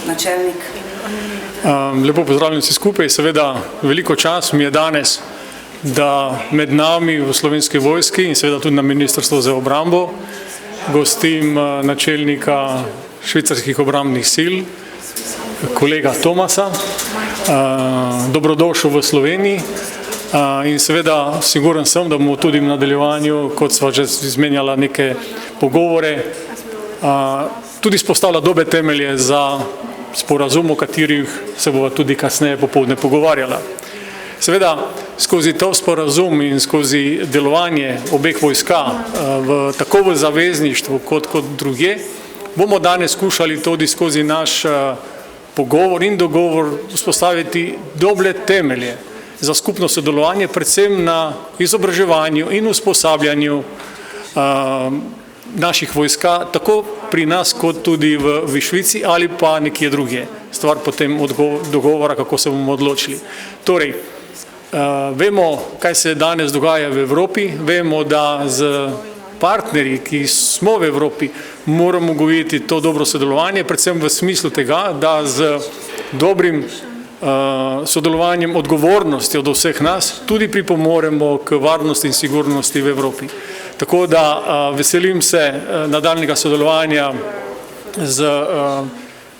načelnik. Lepo pozdravljam vsi skupaj. Seveda veliko čas mi je danes, da med nami v Slovenski vojski in seveda tudi na Ministrstvu za obrambo gostim načelnika švicarskih obrambnih sil, kolega Tomasa. Dobrodošel v Sloveniji in seveda siguren sem, da bomo tudi v nadaljevanju, kot sva že izmenjala neke pogovore, tudi spostavila dobre temelje za sporazum, o katerih se bova tudi kasneje popoldne pogovarjala. Seveda, skozi to sporazum in skozi delovanje obeh vojska, tako v zavezništvu kot drugje, bomo danes skušali tudi skozi naš pogovor in dogovor vzpostaviti dobre temelje za skupno sodelovanje, predvsem na izobraževanju in usposabljanju naših vojska, tako pri nas kot tudi v Švici ali pa nekje drugje. Stvar potem dogovora, kako se bomo odločili. Torej, vemo, kaj se danes dogaja v Evropi, vemo, da z partnerji, ki smo v Evropi, moramo gojiti to dobro sodelovanje, predvsem v smislu tega, da z dobrim sodelovanjem, odgovornostjo do vseh nas tudi pripomoremo k varnosti in sigurnosti v Evropi. Tako da veselim se nadaljnjega sodelovanja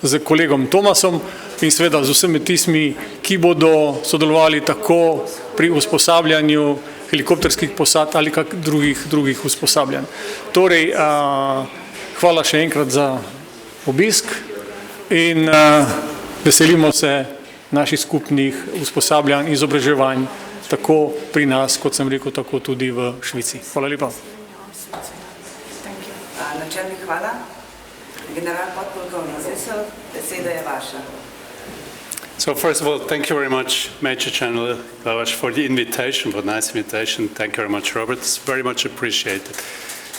z kolegom Tomasom in seveda z vsemi tistimi, ki bodo sodelovali tako pri usposabljanju helikopterskih posad ali kak drugih usposabljanj. Torej, hvala še enkrat za obisk in veselimo se naših skupnih usposabljanj in izobraževanj, tako pri nas, kot sem rekel, tako tudi v Švici. Hvala lepa. Načelnik, hvala. General podpolkovnik Zesel, beseda je vaša. So first of all, thank you very much, Major General Glavaš, for the invitation, for the nice invitation. Thank you very much, Robert. It's very much appreciated.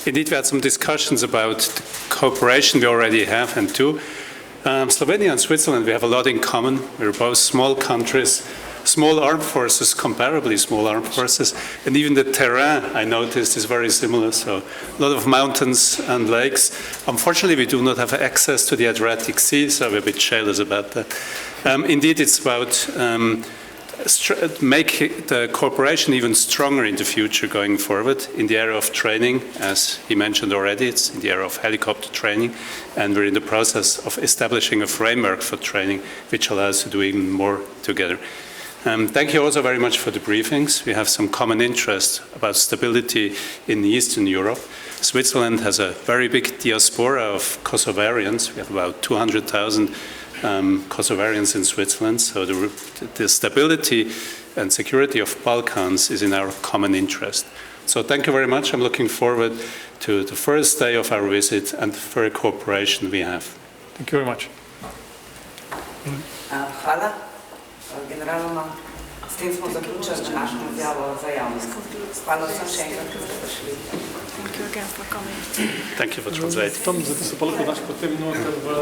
Indeed, we had some discussions about the cooperation we already have and do. Slovenia and Switzerland, we have a lot in common. We're both small countries, small armed forces, comparably small armed forces, and even the terrain, I noticed, is very similar, so a lot of mountains and lakes. Unfortunately, we do not have access to the Adriatic Sea, so we're a bit jealous about that. Indeed, it's about make the cooperation even stronger in the future going forward in the area of training. As he mentioned already, it's in the area of helicopter training, and we're in the process of establishing a framework for training which allows us to do even more together. Thank you also very much for the briefings. We have some common interest about stability in Eastern Europe. Switzerland has a very big diaspora of Kosovarians. We have about 200,000 Kosovarians in Switzerland, so the stability and security of Balkans is in our common interest. So thank you very much. I'm looking forward to the first day of our visit and the further cooperation we have. Thank you very much. Hvala. Generalno, s tem smo zaključili našo izjavo za javnost. Hvala vsem še enkrat, ki ste prišli. Thank you for translating. Tam, zato se pa lahko daš potem noter v